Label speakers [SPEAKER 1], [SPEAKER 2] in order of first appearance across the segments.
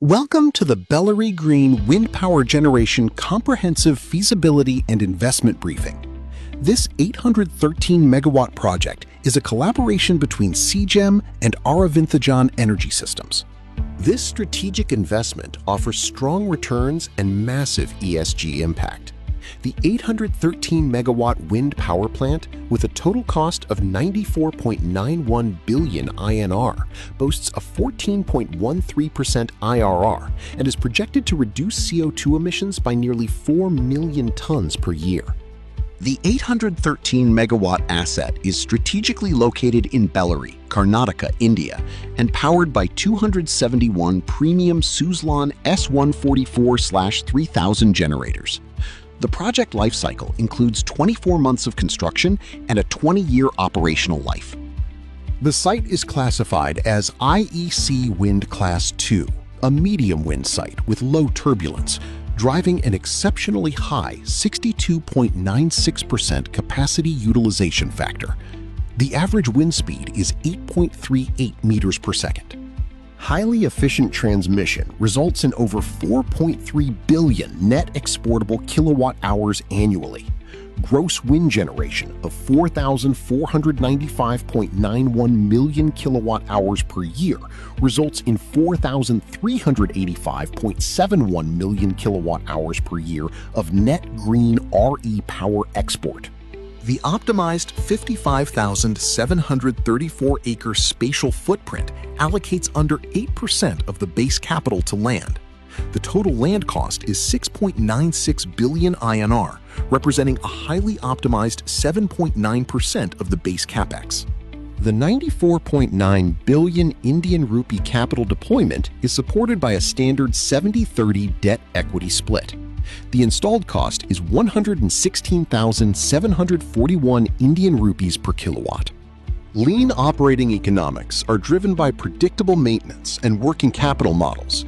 [SPEAKER 1] Welcome to the Bellary Green Wind Power Generation Comprehensive Feasibility and Investment Briefing. This 813-megawatt project is a collaboration between CGEM and Aravinthraajan Energy Systems. This strategic investment offers strong returns and massive ESG impact. The 813-megawatt wind power plant, with a total cost of 94.91 billion INR, boasts a 14.13% IRR and is projected to reduce CO2 emissions by nearly 4 million tons per year. The 813-megawatt asset is strategically located in Bellary, Karnataka, India, and powered by 271 premium Suzlon S144/3000 generators. The project lifecycle includes 24 months of construction and a 20-year operational life. The site is classified as IEC Wind Class 2, a medium wind site with low turbulence, driving an exceptionally high 62.96% capacity utilization factor. The average wind speed is 8.38 meters per second. Highly efficient transmission results in over 4.3 billion net exportable kilowatt-hours annually. Gross wind generation of 4,495.91 million kilowatt-hours per year results in 4,385.71 million kilowatt-hours per year of net green RE power export. The optimized 55,734-acre spatial footprint allocates under 8% of the base capital to land. The total land cost is 6.96 billion INR, representing a highly optimized 7.9% of the base capex. The 94.9 billion Indian rupee capital deployment is supported by a standard 70-30 debt equity split. The installed cost is 116,741 Indian rupees per kilowatt. Lean operating economics are driven by predictable maintenance and working capital models.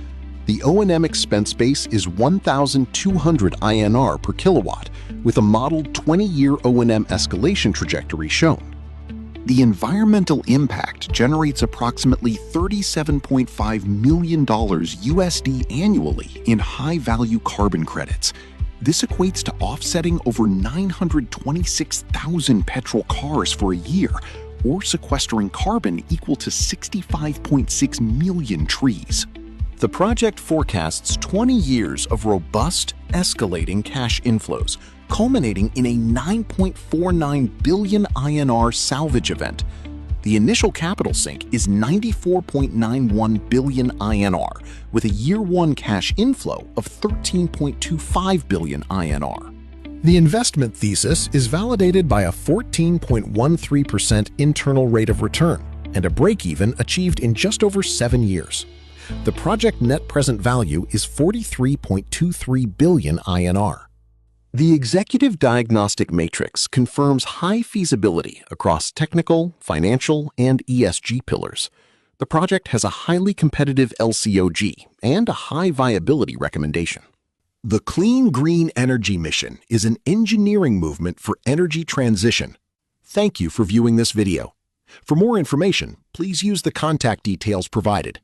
[SPEAKER 1] The O&M expense base is 1,200 INR per kilowatt, with a modeled 20-year O&M escalation trajectory shown. The environmental impact generates approximately $37.5 million USD annually in high-value carbon credits. This equates to offsetting over 926,000 petrol cars for a year, or sequestering carbon equal to 65.6 million trees. The project forecasts 20 years of robust, escalating cash inflows, culminating in a 9.49 billion INR salvage event. The initial capital sink is 94.91 billion INR, with a year-one cash inflow of 13.25 billion INR. The investment thesis is validated by a 14.13% internal rate of return and a break-even achieved in just over 7 years. The project net present value is 43.23 billion INR. The Executive Diagnostic Matrix confirms high feasibility across technical, financial, and ESG pillars. The project has a highly competitive LCOG and a high viability recommendation. The Clean Green Energy Mission is an engineering movement for energy transition. Thank you for viewing this video. For more information, please use the contact details provided.